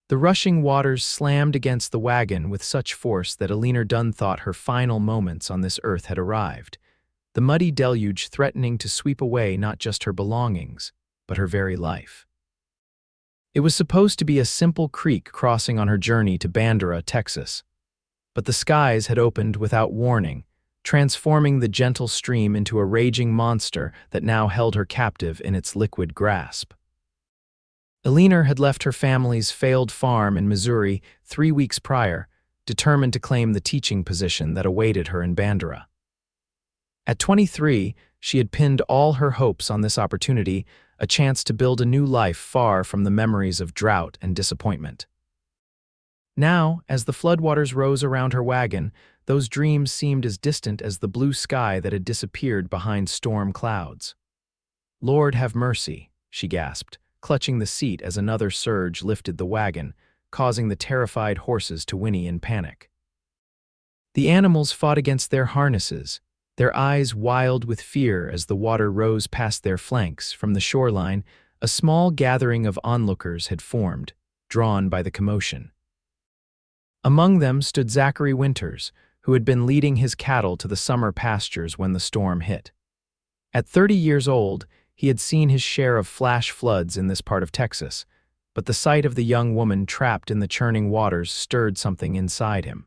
The rushing waters slammed against the wagon with such force that Eleanor Dunne thought her final moments on this earth had arrived, the muddy deluge threatening to sweep away not just her belongings, but her very life. It was supposed to be a simple creek crossing on her journey to Bandera, Texas, but the skies had opened without warning, transforming the gentle stream into a raging monster that now held her captive in its liquid grasp. Eleanor had left her family's failed farm in Missouri 3 weeks prior, determined to claim the teaching position that awaited her in Bandera. At 23, she had pinned all her hopes on this opportunity, a chance to build a new life far from the memories of drought and disappointment. Now, as the floodwaters rose around her wagon, those dreams seemed as distant as the blue sky that had disappeared behind storm clouds. "Lord, have mercy," she gasped, clutching the seat as another surge lifted the wagon, causing the terrified horses to whinny in panic. The animals fought against their harnesses, their eyes wild with fear as the water rose past their flanks. From the shoreline, a small gathering of onlookers had formed, drawn by the commotion. Among them stood Zachary Winters, who had been leading his cattle to the summer pastures when the storm hit. At 30 years old, he had seen his share of flash floods in this part of Texas, but the sight of the young woman trapped in the churning waters stirred something inside him.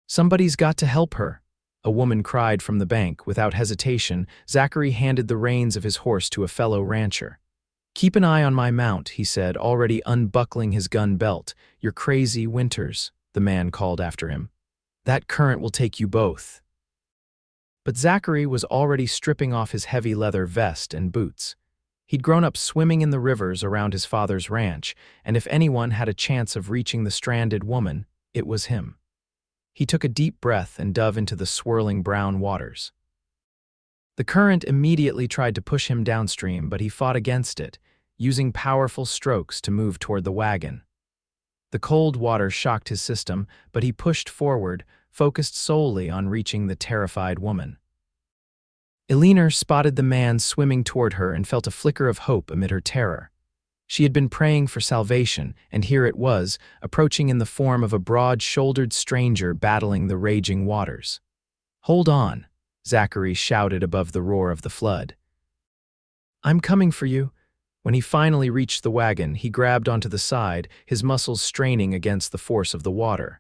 "Somebody's got to help her," a woman cried from the bank. Without hesitation, Zachary handed the reins of his horse to a fellow rancher. "Keep an eye on my mount," he said, already unbuckling his gun belt. "You're crazy, Winters," the man called after him. "That current will take you both." But Zachary was already stripping off his heavy leather vest and boots. He'd grown up swimming in the rivers around his father's ranch, and if anyone had a chance of reaching the stranded woman, it was him. He took a deep breath and dove into the swirling brown waters. The current immediately tried to push him downstream, but he fought against it, using powerful strokes to move toward the wagon. The cold water shocked his system, but he pushed forward, focused solely on reaching the terrified woman. Eleanor spotted the man swimming toward her and felt a flicker of hope amid her terror. She had been praying for salvation, and here it was, approaching in the form of a broad-shouldered stranger battling the raging waters. "Hold on," Zachary shouted above the roar of the flood. "I'm coming for you." When he finally reached the wagon, he grabbed onto the side, his muscles straining against the force of the water.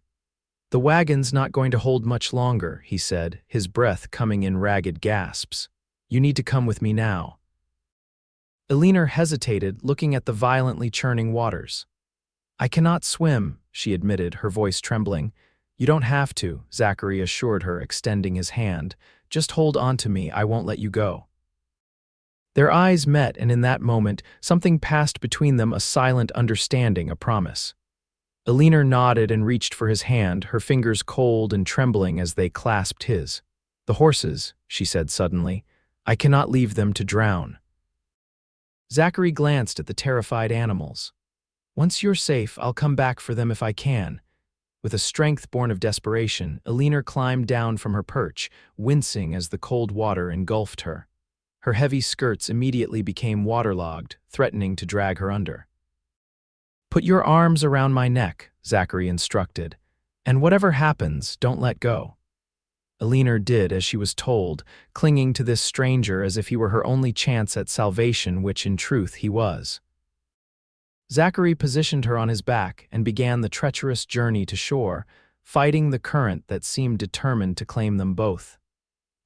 "The wagon's not going to hold much longer," he said, his breath coming in ragged gasps. "You need to come with me now." Eleanor hesitated, looking at the violently churning waters. "I cannot swim," she admitted, her voice trembling. "You don't have to," Zachary assured her, extending his hand. "Just hold on to me, I won't let you go." Their eyes met, and in that moment, something passed between them, a silent understanding, a promise. Eleanor nodded and reached for his hand, her fingers cold and trembling as they clasped his. "The horses," she said suddenly. "I cannot leave them to drown." Zachary glanced at the terrified animals. "Once you're safe, I'll come back for them if I can." With a strength born of desperation, Eleanor climbed down from her perch, wincing as the cold water engulfed her. Her heavy skirts immediately became waterlogged, threatening to drag her under. "Put your arms around my neck," Zachary instructed, "and whatever happens, don't let go." Eleanor did as she was told, clinging to this stranger as if he were her only chance at salvation, which in truth he was. Zachary positioned her on his back and began the treacherous journey to shore, fighting the current that seemed determined to claim them both.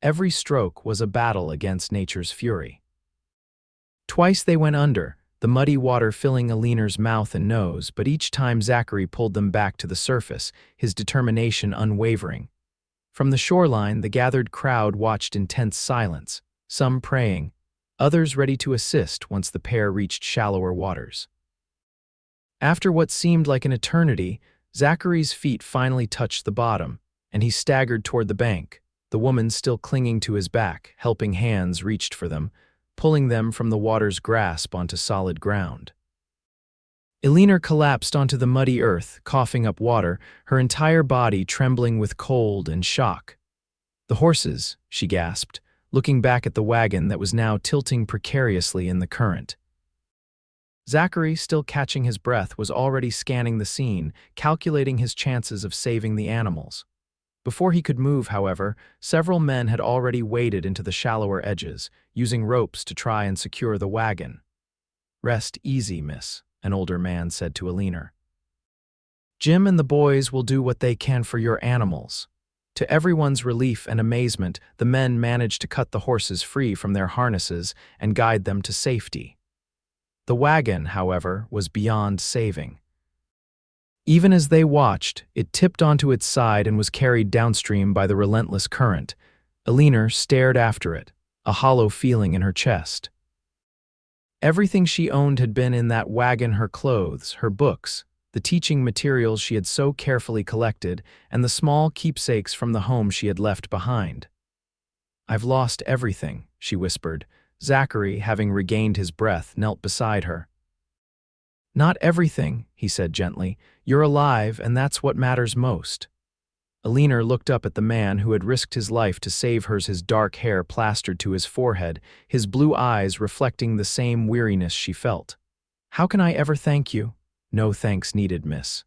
Every stroke was a battle against nature's fury. Twice they went under, the muddy water filling Eleanor's mouth and nose, but each time Zachary pulled them back to the surface, his determination unwavering. From the shoreline, the gathered crowd watched in tense silence, some praying, others ready to assist once the pair reached shallower waters. After what seemed like an eternity, Zachary's feet finally touched the bottom, and he staggered toward the bank, the woman still clinging to his back. Helping hands reached for them, pulling them from the water's grasp onto solid ground. Eleanor collapsed onto the muddy earth, coughing up water, her entire body trembling with cold and shock. "The horses," she gasped, looking back at the wagon that was now tilting precariously in the current. Zachary, still catching his breath, was already scanning the scene, calculating his chances of saving the animals. Before he could move, however, several men had already waded into the shallower edges, using ropes to try and secure the wagon. "Rest easy, miss," an older man said to Eleanor. "Jim and the boys will do what they can for your animals." To everyone's relief and amazement, the men managed to cut the horses free from their harnesses and guide them to safety. The wagon, however, was beyond saving. Even as they watched, it tipped onto its side and was carried downstream by the relentless current. Eleanor stared after it, a hollow feeling in her chest. Everything she owned had been in that wagon: her clothes, her books, the teaching materials she had so carefully collected, and the small keepsakes from the home she had left behind. "I've lost everything," she whispered. Zachary, having regained his breath, knelt beside her. "Not everything," he said gently. "You're alive, and that's what matters most." Eleanor looked up at the man who had risked his life to save hers, his dark hair plastered to his forehead, his blue eyes reflecting the same weariness she felt. "How can I ever thank you?" "No thanks needed, miss.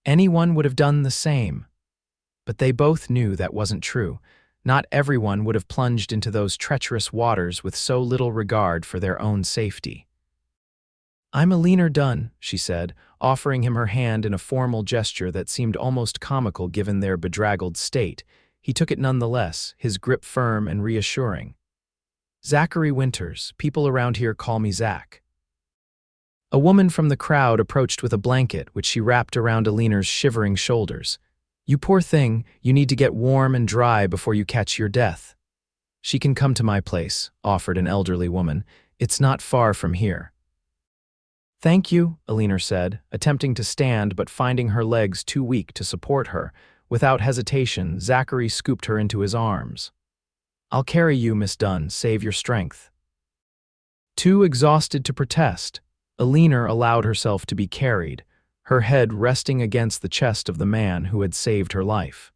Anyone would have done the same." But they both knew that wasn't true. Not everyone would have plunged into those treacherous waters with so little regard for their own safety. "I'm Eleanor Dunne," she said, offering him her hand in a formal gesture that seemed almost comical given their bedraggled state. He took it nonetheless, his grip firm and reassuring. "Zachary Winters. People around here call me Zach." A woman from the crowd approached with a blanket, which she wrapped around Eleanor's shivering shoulders. "You poor thing, you need to get warm and dry before you catch your death." "She can come to my place," offered an elderly woman. "It's not far from here." "Thank you," Eleanor said, attempting to stand but finding her legs too weak to support her. Without hesitation, Zachary scooped her into his arms. "I'll carry you, Miss Dunne. Save your strength." Too exhausted to protest, Eleanor allowed herself to be carried, her head resting against the chest of the man who had saved her life.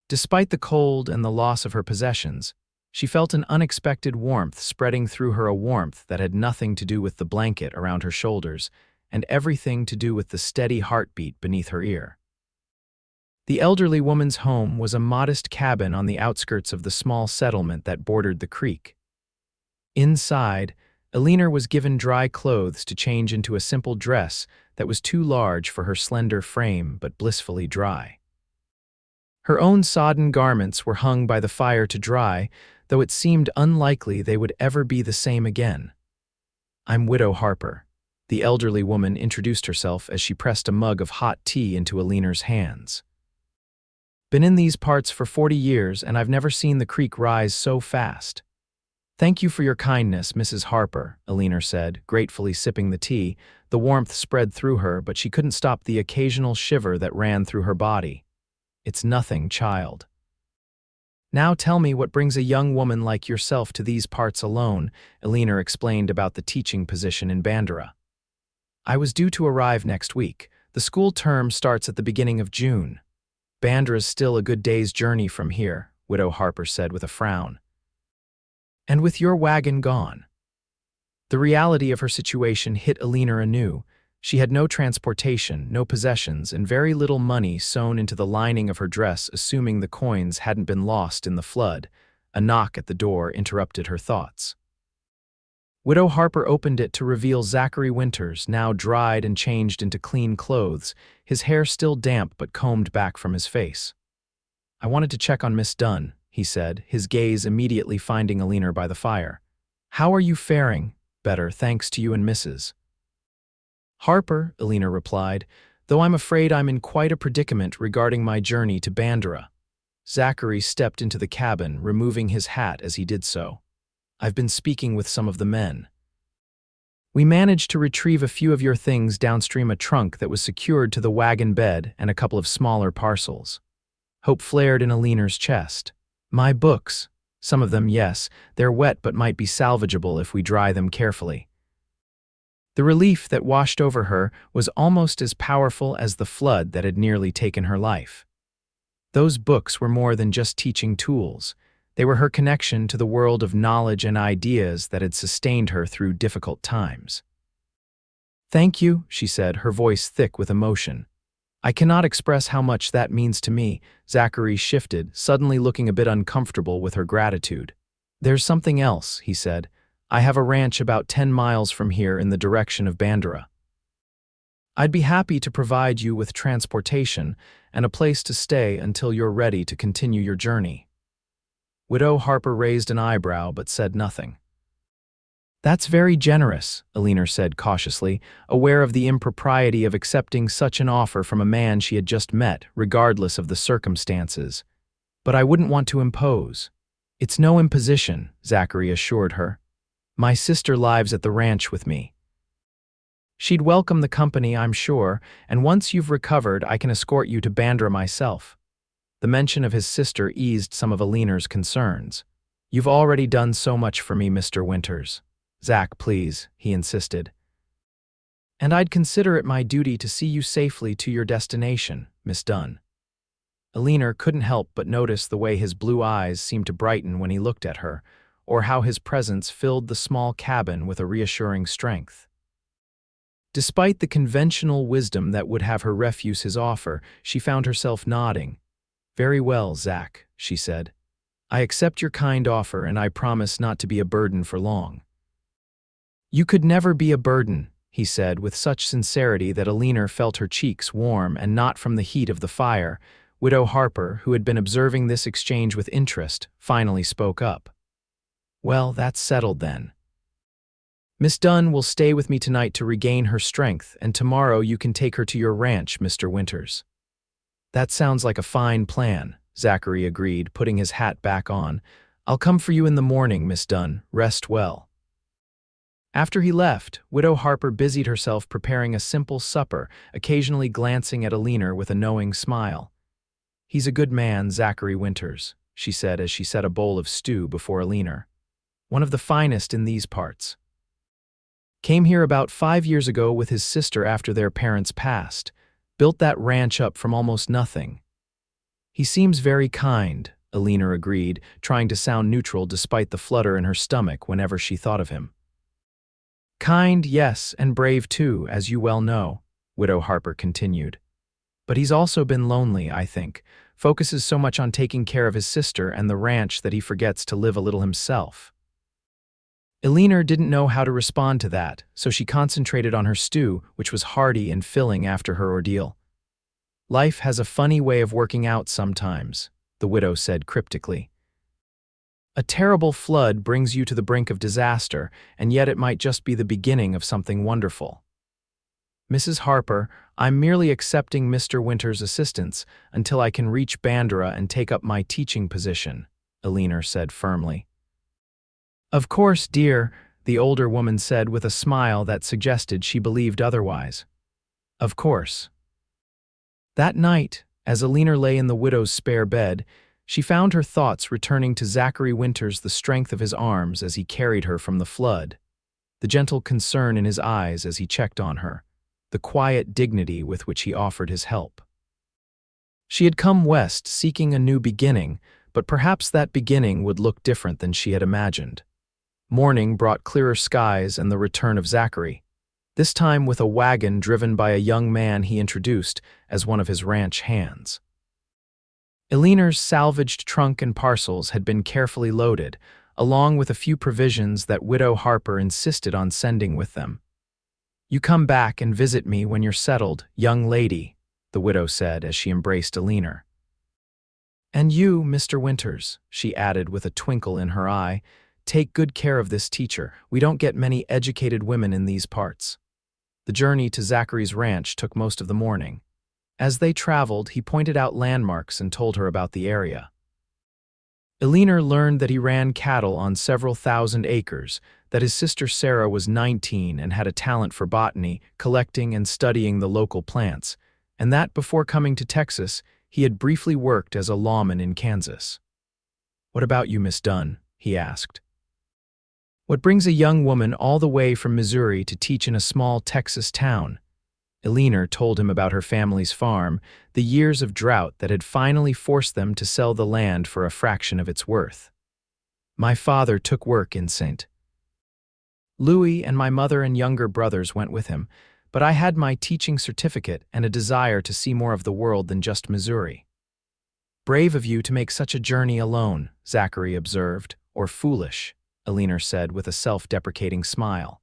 Despite the cold and the loss of her possessions, she felt an unexpected warmth spreading through her, a warmth that had nothing to do with the blanket around her shoulders and everything to do with the steady heartbeat beneath her ear. The elderly woman's home was a modest cabin on the outskirts of the small settlement that bordered the creek. Inside, Eleanor was given dry clothes to change into a simple dress that was too large for her slender frame but blissfully dry. Her own sodden garments were hung by the fire to dry, though it seemed unlikely they would ever be the same again. "I'm Widow Harper," the elderly woman introduced herself as she pressed a mug of hot tea into Eleanor's hands. "Been in these parts for 40 years, and I've never seen the creek rise so fast." "Thank you for your kindness, Mrs. Harper," Eleanor said, gratefully sipping the tea. The warmth spread through her, but she couldn't stop the occasional shiver that ran through her body. "It's nothing, child." "Now tell me what brings a young woman like yourself to these parts alone," Eleanor explained about the teaching position in Bandera. "I was due to arrive next week. The school term starts at the beginning of June." "Bandera's still a good day's journey from here," Widow Harper said with a frown. "And with your wagon gone." The reality of her situation hit Eleanor anew. She had no transportation, no possessions, and very little money sewn into the lining of her dress, assuming the coins hadn't been lost in the flood. A knock at the door interrupted her thoughts. Widow Harper opened it to reveal Zachary Winters, now dried and changed into clean clothes, his hair still damp but combed back from his face. "I wanted to check on Miss Dunne," he said, his gaze immediately finding Eleanor by the fire. "How are you faring?" "Better, thanks to you and Mrs. Harper," Eleanor replied, "though I'm afraid I'm in quite a predicament regarding my journey to Bandera." Zachary stepped into the cabin, removing his hat as he did so. "I've been speaking with some of the men. We managed to retrieve a few of your things downstream, a trunk that was secured to the wagon bed and a couple of smaller parcels." Hope flared in Eleanor's chest. "My books. Some of them, yes. They're wet but might be salvageable if we dry them carefully." The relief that washed over her was almost as powerful as the flood that had nearly taken her life. Those books were more than just teaching tools. They were her connection to the world of knowledge and ideas that had sustained her through difficult times. "Thank you," she said, her voice thick with emotion. "I cannot express how much that means to me." Zachary shifted, suddenly looking a bit uncomfortable with her gratitude. "There's something else," he said. "I have a ranch about 10 miles from here in the direction of Bandera. I'd be happy to provide you with transportation and a place to stay until you're ready to continue your journey." Widow Harper raised an eyebrow but said nothing. "That's very generous," Eleanor said cautiously, aware of the impropriety of accepting such an offer from a man she had just met, regardless of the circumstances. "But I wouldn't want to impose." "It's no imposition," Zachary assured her. "My sister lives at the ranch with me. She'd welcome the company, I'm sure, and once you've recovered, I can escort you to Bandera myself." The mention of his sister eased some of Eleanor's concerns. "You've already done so much for me, Mr. Winters." "Zach, please," he insisted. "And I'd consider it my duty to see you safely to your destination, Miss Dunne." Eleanor couldn't help but notice the way his blue eyes seemed to brighten when he looked at her, or how his presence filled the small cabin with a reassuring strength. Despite the conventional wisdom that would have her refuse his offer, she found herself nodding. "Very well, Zach," she said. "I accept your kind offer and I promise not to be a burden for long." "You could never be a burden," he said with such sincerity that Eleanor felt her cheeks warm, and not from the heat of the fire. Widow Harper, who had been observing this exchange with interest, finally spoke up. "Well, that's settled then. Miss Dunne will stay with me tonight to regain her strength, and tomorrow you can take her to your ranch, Mr. Winters." "That sounds like a fine plan," Zachary agreed, putting his hat back on. "I'll come for you in the morning, Miss Dunne. Rest well." After he left, Widow Harper busied herself preparing a simple supper, occasionally glancing at Eleanor with a knowing smile. "He's a good man, Zachary Winters," she said as she set a bowl of stew before Eleanor. "One of the finest in these parts. Came here about 5 years ago with his sister after their parents passed. Built that ranch up from almost nothing." "He seems very kind," Eleanor agreed, trying to sound neutral despite the flutter in her stomach whenever she thought of him. "Kind, yes, and brave too, as you well know," Widow Harper continued. "But he's also been lonely, I think. Focuses so much on taking care of his sister and the ranch that he forgets to live a little himself." Eleanor didn't know how to respond to that, so she concentrated on her stew, which was hearty and filling after her ordeal. "Life has a funny way of working out sometimes," the widow said cryptically. "A terrible flood brings you to the brink of disaster, and yet it might just be the beginning of something wonderful." "Mrs. Harper, I'm merely accepting Mr. Winters' assistance until I can reach Bandera and take up my teaching position," Eleanor said firmly. "Of course, dear," the older woman said with a smile that suggested she believed otherwise. "Of course." That night, as Eleanor lay in the widow's spare bed, she found her thoughts returning to Zachary Winters, the strength of his arms as he carried her from the flood, the gentle concern in his eyes as he checked on her, the quiet dignity with which he offered his help. She had come west seeking a new beginning, but perhaps that beginning would look different than she had imagined. Morning brought clearer skies and the return of Zachary, this time with a wagon driven by a young man he introduced as one of his ranch hands. Eleanor's salvaged trunk and parcels had been carefully loaded, along with a few provisions that Widow Harper insisted on sending with them. "You come back and visit me when you're settled, young lady," the widow said as she embraced Eleanor. "And you, Mr. Winters," she added with a twinkle in her eye, "take good care of this teacher. We don't get many educated women in these parts." The journey to Zachary's ranch took most of the morning. As they traveled, he pointed out landmarks and told her about the area. Eleanor learned that he ran cattle on several thousand acres, that his sister Sarah was 19 and had a talent for botany, collecting and studying the local plants, and that before coming to Texas, he had briefly worked as a lawman in Kansas. "What about you, Miss Dunne?" he asked. "What brings a young woman all the way from Missouri to teach in a small Texas town?" Eleanor told him about her family's farm, the years of drought that had finally forced them to sell the land for a fraction of its worth. "My father took work in St. Louis, and my mother and younger brothers went with him. but I had my teaching certificate and a desire to see more of the world than just Missouri. Brave of you to make such a journey alone, Zachary observed, or foolish, Eleanor said with a self-deprecating smile.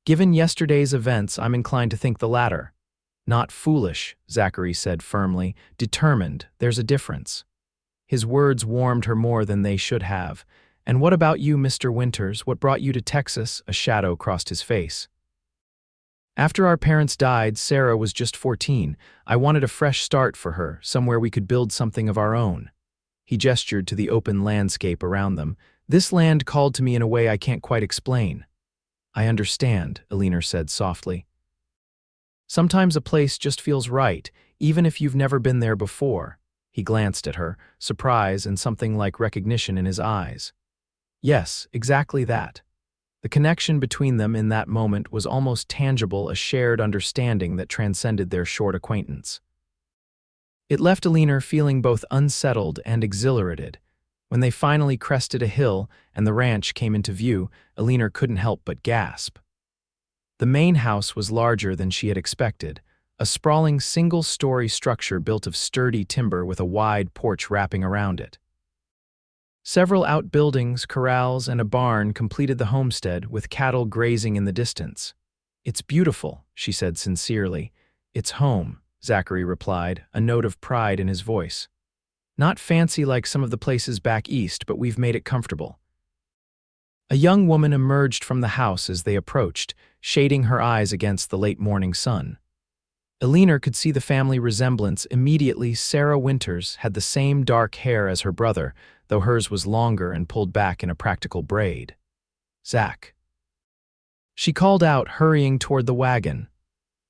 Given yesterday's events, I'm inclined to think the latter. Not foolish, Zachary said firmly, determined. There's a difference. His words warmed her more than they should have. And what about you, Mr. Winters? What brought you to Texas? A shadow crossed his face. After our parents died, Sarah was just 14. I wanted a fresh start for her, somewhere we could build something of our own. He gestured to the open landscape around them. This land called to me in a way I can't quite explain. I understand, Eleanor said softly. Sometimes a place just feels right, even if you've never been there before. He glanced at her, surprise and something like recognition in his eyes. Yes, exactly that. The connection between them in that moment was almost tangible, a shared understanding that transcended their short acquaintance. It left Eleanor feeling both unsettled and exhilarated. When they finally crested a hill and the ranch came into view, Eleanor couldn't help but gasp. The main house was larger than she had expected, a sprawling single-story structure built of sturdy timber with a wide porch wrapping around it. Several outbuildings, corrals, and a barn completed the homestead, with cattle grazing in the distance. It's beautiful, she said sincerely. It's home, Zachary replied, a note of pride in his voice. Not fancy like some of the places back east, but we've made it comfortable. A young woman emerged from the house as they approached, shading her eyes against the late morning sun. Eleanor could see the family resemblance immediately. Sarah Winters had the same dark hair as her brother, though hers was longer and pulled back in a practical braid. Zach. She called out, hurrying toward the wagon.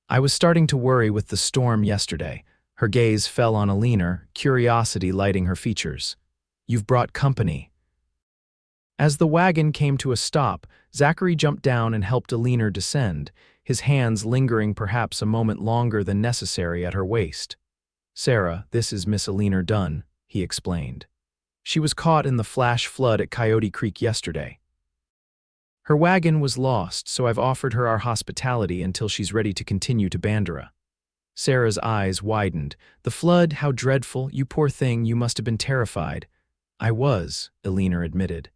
I was starting to worry with the storm yesterday. Her gaze fell on Eleanor, curiosity lighting her features. You've brought company. As the wagon came to a stop, Zachary jumped down and helped Eleanor descend, his hands lingering perhaps a moment longer than necessary at her waist. Sarah, this is Miss Eleanor Dunne, he explained. She was caught in the flash flood at Coyote Creek yesterday. Her wagon was lost, so I've offered her our hospitality until she's ready to continue to Bandera. Sarah's eyes widened. The flood, how dreadful. You poor thing, you must have been terrified. I was, Eleanor admitted.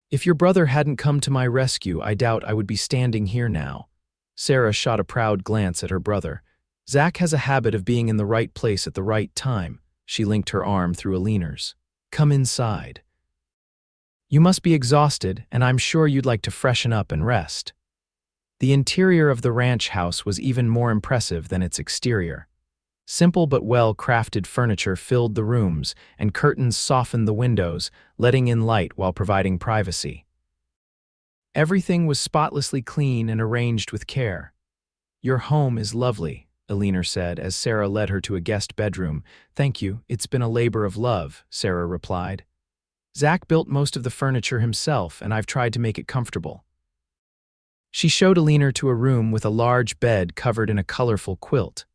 If your brother hadn't come to my rescue, I doubt I would be standing here now. Sarah shot a proud glance at her brother. Zach has a habit of being in the right place at the right time. She linked her arm through Eleanor's. Come inside. You must be exhausted, and I'm sure you'd like to freshen up and rest. The interior of the ranch house was even more impressive than its exterior. Simple but well-crafted furniture filled the rooms, and curtains softened the windows, letting in light while providing privacy. Everything was spotlessly clean and arranged with care. Your home is lovely, Eleanor said as Sarah led her to a guest bedroom. Thank you, it's been a labor of love, Sarah replied. Zach built most of the furniture himself, and I've tried to make it comfortable. She showed Eleanor to a room with a large bed covered in a colorful quilt.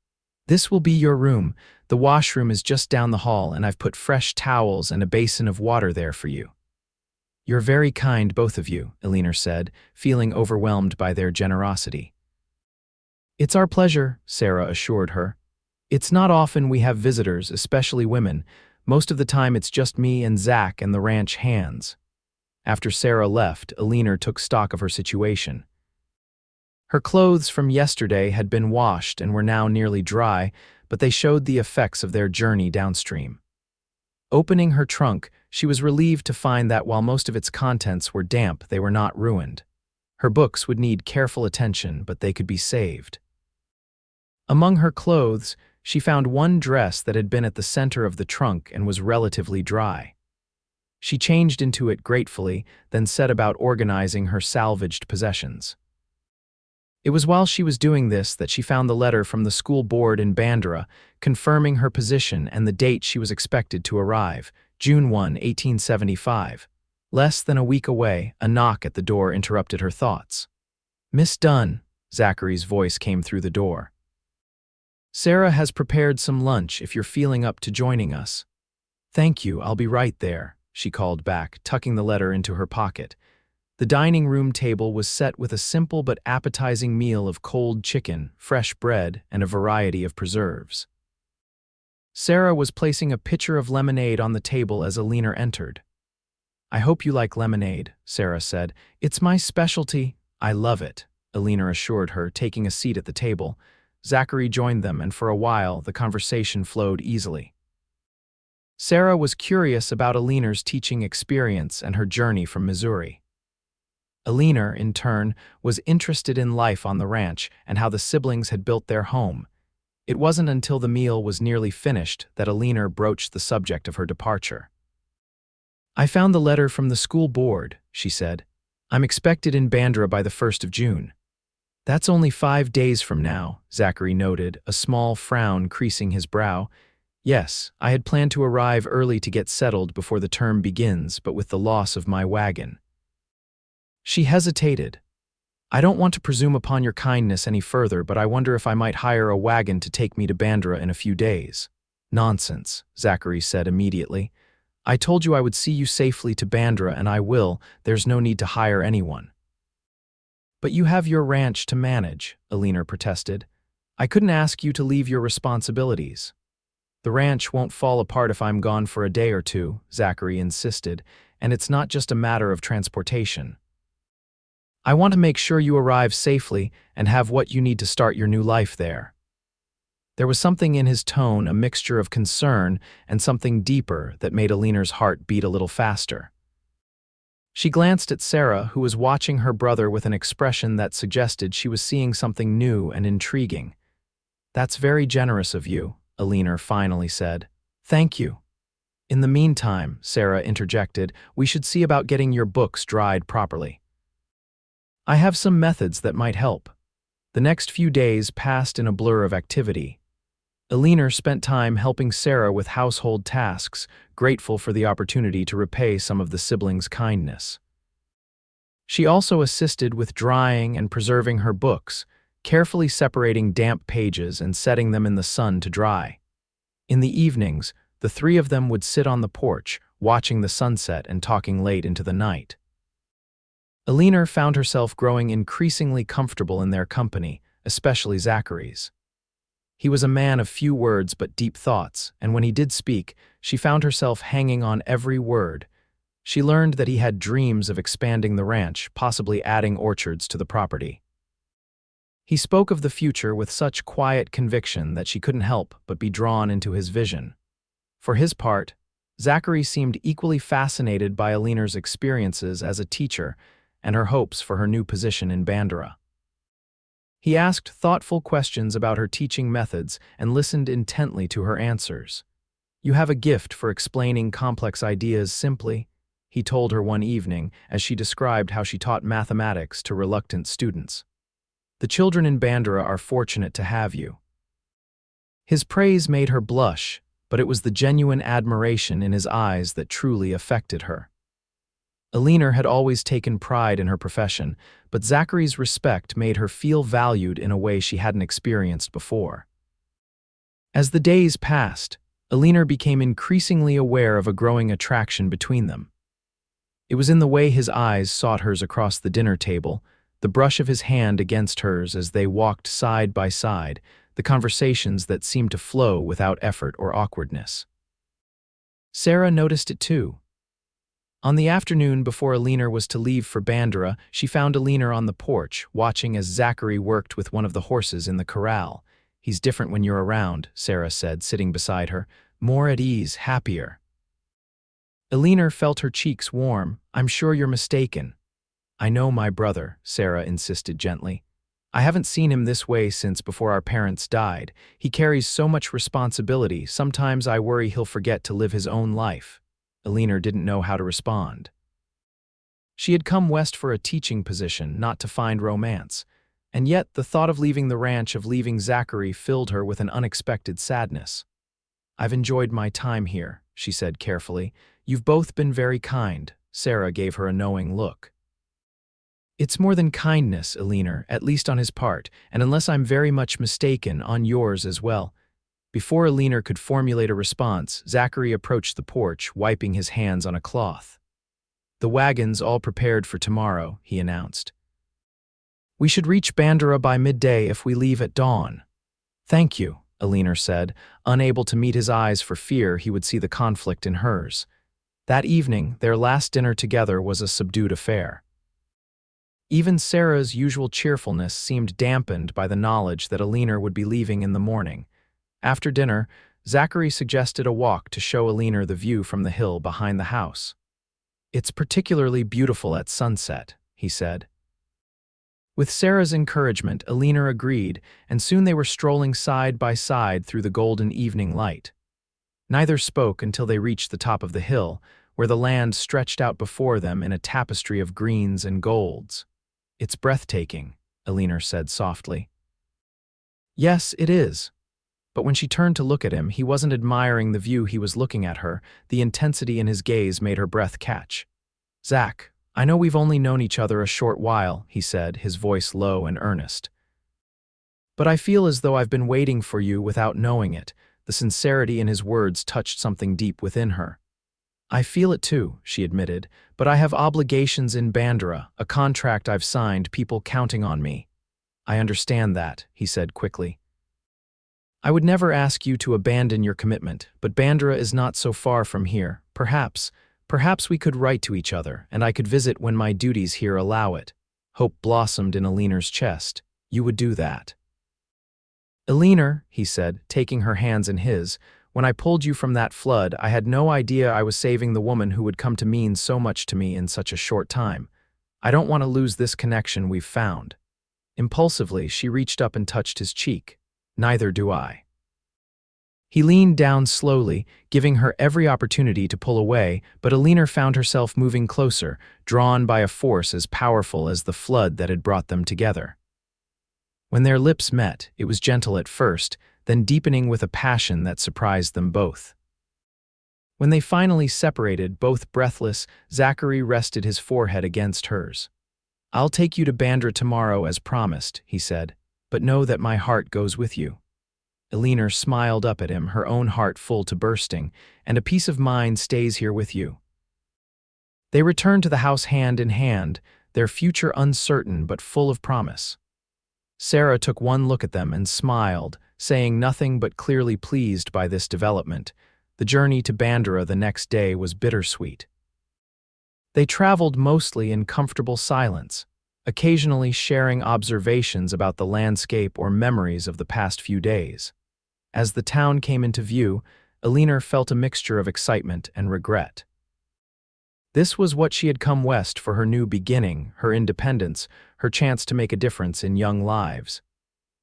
This will be your room. The washroom is just down the hall, and I've put fresh towels and a basin of water there for you. You're very kind, both of you, Eleanor said, feeling overwhelmed by their generosity. It's our pleasure, Sarah assured her. It's not often we have visitors, especially women. Most of the time it's just me and Zach and the ranch hands. After Sarah left, Eleanor took stock of her situation. Her clothes from yesterday had been washed and were now nearly dry, but they showed the effects of their journey downstream. Opening her trunk, she was relieved to find that while most of its contents were damp, they were not ruined. Her books would need careful attention, but they could be saved. Among her clothes, she found one dress that had been at the center of the trunk and was relatively dry. She changed into it gratefully, then set about organizing her salvaged possessions. It was while she was doing this that she found the letter from the school board in Bandera, confirming her position and the date she was expected to arrive, June 1, 1875. Less than a week away, a knock at the door interrupted her thoughts. Miss Dunne, Zachary's voice came through the door. Sarah has prepared some lunch if you're feeling up to joining us. Thank you, I'll be right there, she called back, tucking the letter into her pocket. The dining room table was set with a simple but appetizing meal of cold chicken, fresh bread, and a variety of preserves. Sarah was placing a pitcher of lemonade on the table as Eleanor entered. "I hope you like lemonade," Sarah said. "It's my specialty." "I love it," Eleanor assured her, taking a seat at the table. Zachary joined them, and for a while, the conversation flowed easily. Sarah was curious about Eleanor's teaching experience and her journey from Missouri. Eleanor, in turn, was interested in life on the ranch and how the siblings had built their home. It wasn't until the meal was nearly finished that Eleanor broached the subject of her departure. "I found the letter from the school board," she said. "I'm expected in Bandera by the 1st of June. "That's only 5 days from now," Zachary noted, a small frown creasing his brow. "Yes, I had planned to arrive early to get settled before the term begins, but with the loss of my wagon." She hesitated. "I don't want to presume upon your kindness any further, but I wonder if I might hire a wagon to take me to Bandera in a few days." "Nonsense," Zachary said immediately. "I told you I would see you safely to Bandera, and I will. There's no need to hire anyone." "But you have your ranch to manage," Eleanor protested. "I couldn't ask you to leave your responsibilities." "The ranch won't fall apart if I'm gone for a day or two," Zachary insisted, "and it's not just a matter of transportation. I want to make sure you arrive safely and have what you need to start your new life there." There was something in his tone, a mixture of concern and something deeper, that made Eleanor's heart beat a little faster. She glanced at Sarah, who was watching her brother with an expression that suggested she was seeing something new and intriguing. "That's very generous of you," Eleanor finally said. "Thank you." "In the meantime," Sarah interjected, "we should see about getting your books dried properly. I have some methods that might help." The next few days passed in a blur of activity. Eleanor spent time helping Sarah with household tasks, grateful for the opportunity to repay some of the siblings' kindness. She also assisted with drying and preserving her books, carefully separating damp pages and setting them in the sun to dry. In the evenings, the three of them would sit on the porch, watching the sunset and talking late into the night. Eleanor found herself growing increasingly comfortable in their company, especially Zachary's. He was a man of few words but deep thoughts, and when he did speak, she found herself hanging on every word. She learned that he had dreams of expanding the ranch, possibly adding orchards to the property. He spoke of the future with such quiet conviction that she couldn't help but be drawn into his vision. For his part, Zachary seemed equally fascinated by Eleanor's experiences as a teacher and her hopes for her new position in Bandera. He asked thoughtful questions about her teaching methods and listened intently to her answers. "You have a gift for explaining complex ideas simply," he told her one evening as she described how she taught mathematics to reluctant students. "The children in Bandera are fortunate to have you." His praise made her blush, but it was the genuine admiration in his eyes that truly affected her. Eleanor had always taken pride in her profession, but Zachary's respect made her feel valued in a way she hadn't experienced before. As the days passed, Eleanor became increasingly aware of a growing attraction between them. It was in the way his eyes sought hers across the dinner table, the brush of his hand against hers as they walked side by side, the conversations that seemed to flow without effort or awkwardness. Sarah noticed it too. On the afternoon before Eleanor was to leave for Bandera, she found Eleanor on the porch, watching as Zachary worked with one of the horses in the corral. "He's different when you're around," Sarah said, sitting beside her. "More at ease, happier." Eleanor felt her cheeks warm. "I'm sure you're mistaken." "I know my brother," Sarah insisted gently. "I haven't seen him this way since before our parents died. He carries so much responsibility, sometimes I worry he'll forget to live his own life." Eleanor didn't know how to respond. She had come west for a teaching position, not to find romance, and yet the thought of leaving the ranch, of leaving Zachary, filled her with an unexpected sadness. "I've enjoyed my time here," she said carefully. "You've both been very kind." Sarah gave her a knowing look. "It's more than kindness, Eleanor, at least on his part, and unless I'm very much mistaken, on yours as well." Before Eleanor could formulate a response, Zachary approached the porch, wiping his hands on a cloth. "The wagon's all prepared for tomorrow," he announced. "We should reach Bandera by midday if we leave at dawn." "Thank you," Eleanor said, unable to meet his eyes for fear he would see the conflict in hers. That evening, their last dinner together was a subdued affair. Even Sarah's usual cheerfulness seemed dampened by the knowledge that Eleanor would be leaving in the morning. After dinner, Zachary suggested a walk to show Eleanor the view from the hill behind the house. "It's particularly beautiful at sunset," he said. With Sarah's encouragement, Eleanor agreed, and soon they were strolling side by side through the golden evening light. Neither spoke until they reached the top of the hill, where the land stretched out before them in a tapestry of greens and golds. "It's breathtaking," Eleanor said softly. "Yes, it is." But when she turned to look at him, he wasn't admiring the view he was looking at her. The intensity in his gaze made her breath catch. "Zach, I know we've only known each other a short while," he said, his voice low and earnest. "But I feel as though I've been waiting for you without knowing it." The sincerity in his words touched something deep within her. "I feel it too," she admitted, "but I have obligations in Bandera, a contract I've signed, people counting on me." "I understand that," he said quickly. "I would never ask you to abandon your commitment, but Bandera is not so far from here. Perhaps we could write to each other, and I could visit when my duties here allow it." Hope blossomed in Eleanor's chest. "You would do that?" "Eleanor," he said, taking her hands in his, "when I pulled you from that flood, I had no idea I was saving the woman who would come to mean so much to me in such a short time. I don't want to lose this connection we've found." Impulsively, she reached up and touched his cheek. "Neither do I." He leaned down slowly, giving her every opportunity to pull away, but Eleanor found herself moving closer, drawn by a force as powerful as the flood that had brought them together. When their lips met, it was gentle at first, then deepening with a passion that surprised them both. When they finally separated, both breathless, Zachary rested his forehead against hers. "I'll take you to Bandera tomorrow as promised," he said, "but know that my heart goes with you." Eleanor smiled up at him, her own heart full to bursting, "And a peace of mind stays here with you." They returned to the house hand in hand, their future uncertain but full of promise. Sarah took one look at them and smiled, saying nothing but clearly pleased by this development. The journey to Bandera the next day was bittersweet. They traveled mostly in comfortable silence, occasionally sharing observations about the landscape or memories of the past few days. As the town came into view, Eleanor felt a mixture of excitement and regret. This was what she had come west for: her new beginning, her independence, her chance to make a difference in young lives.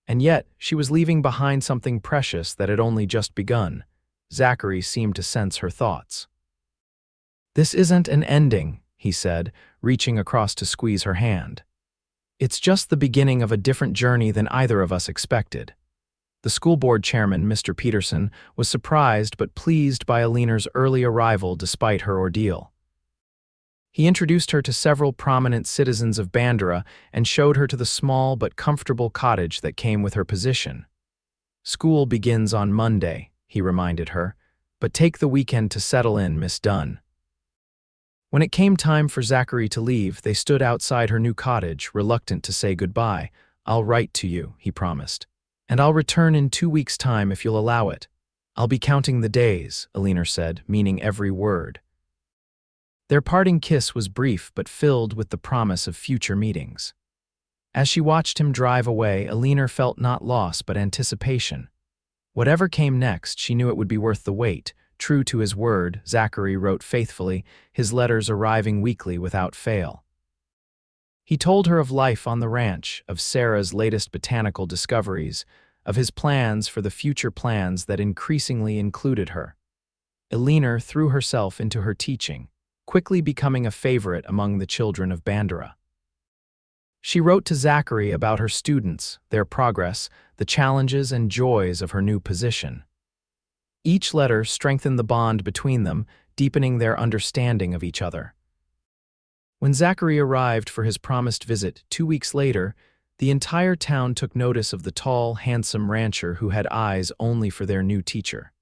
And yet, she was leaving behind something precious that had only just begun. Zachary seemed to sense her thoughts. "This isn't an ending," he said, reaching across to squeeze her hand. "It's just the beginning of a different journey than either of us expected." The school board chairman, Mr. Peterson, was surprised but pleased by Eleanor's early arrival despite her ordeal. He introduced her to several prominent citizens of Bandera and showed her to the small but comfortable cottage that came with her position. "School begins on Monday," he reminded her, "but take the weekend to settle in, Miss Dunne." When it came time for Zachary to leave, they stood outside her new cottage, reluctant to say goodbye. "I'll write to you," he promised. "And I'll return in 2 weeks' time if you'll allow it." "I'll be counting the days," Eleanor said, meaning every word. Their parting kiss was brief but filled with the promise of future meetings. As she watched him drive away, Eleanor felt not loss but anticipation. Whatever came next, she knew it would be worth the wait. True to his word, Zachary wrote faithfully, his letters arriving weekly without fail. He told her of life on the ranch, of Sarah's latest botanical discoveries, of his plans for the future, plans that increasingly included her. Eleanor threw herself into her teaching, quickly becoming a favorite among the children of Bandera. She wrote to Zachary about her students, their progress, the challenges and joys of her new position. Each letter strengthened the bond between them, deepening their understanding of each other. When Zachary arrived for his promised visit 2 weeks later, the entire town took notice of the tall, handsome rancher who had eyes only for their new teacher.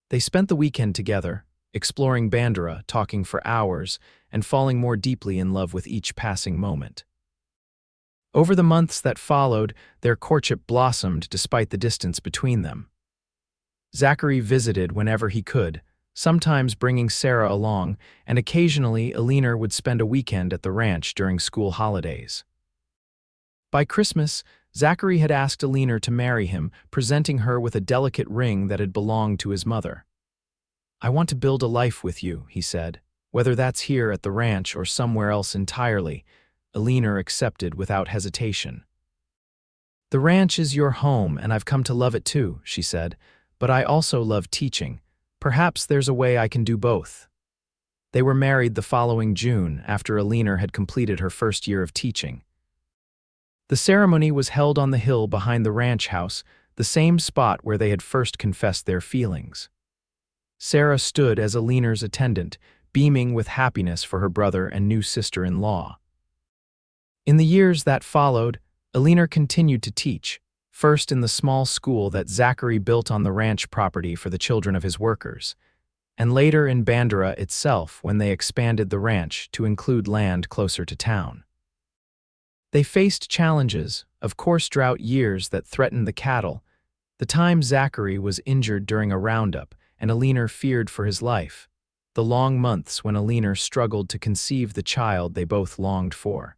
They spent the weekend together, exploring Bandera, talking for hours, and falling more deeply in love with each passing moment. Over the months that followed, their courtship blossomed despite the distance between them. Zachary visited whenever he could, sometimes bringing Sarah along, and occasionally Eleanor would spend a weekend at the ranch during school holidays. By Christmas, Zachary had asked Eleanor to marry him, presenting her with a delicate ring that had belonged to his mother. "I want to build a life with you," he said, "whether that's here at the ranch or somewhere else entirely." Eleanor accepted without hesitation. "The ranch is your home, and I've come to love it too," she said, "but I also love teaching. Perhaps there's a way I can do both." They were married the following June, after Eleanor had completed her first year of teaching. The ceremony was held on the hill behind the ranch house, the same spot where they had first confessed their feelings. Sarah stood as Eleanor's attendant, beaming with happiness for her brother and new sister-in-law. In the years that followed, Eleanor continued to teach, first in the small school that Zachary built on the ranch property for the children of his workers, and later in Bandera itself when they expanded the ranch to include land closer to town. They faced challenges, of course drought years that threatened the cattle, the time Zachary was injured during a roundup and Eleanor feared for his life, the long months when Eleanor struggled to conceive the child they both longed for.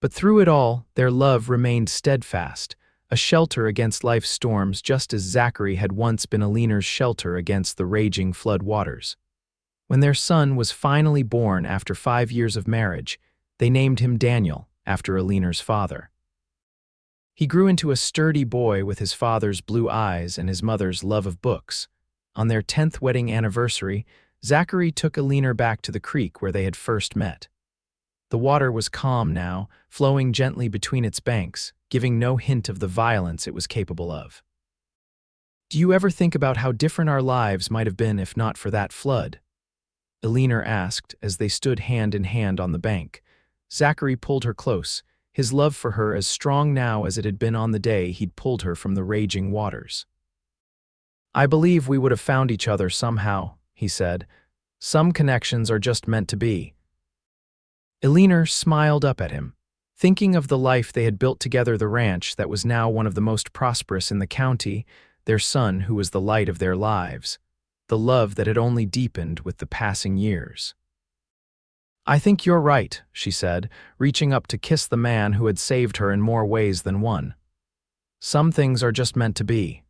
But through it all, their love remained steadfast, a shelter against life's storms just as Zachary had once been Eleanor's shelter against the raging flood waters. When their son was finally born after 5 years of marriage, they named him Daniel, after Eleanor's father. He grew into a sturdy boy with his father's blue eyes and his mother's love of books. On their 10th wedding anniversary, Zachary took Eleanor back to the creek where they had first met. The water was calm now, flowing gently between its banks, giving no hint of the violence it was capable of. "Do you ever think about how different our lives might have been if not for that flood?" Eleanor asked as they stood hand in hand on the bank. Zachary pulled her close, his love for her as strong now as it had been on the day he'd pulled her from the raging waters. "I believe we would have found each other somehow," he said. "Some connections are just meant to be." Eleanor smiled up at him, thinking of the life they had built together, the ranch that was now one of the most prosperous in the county, their son who was the light of their lives, the love that had only deepened with the passing years. "I think you're right," she said, reaching up to kiss the man who had saved her in more ways than one. "Some things are just meant to be."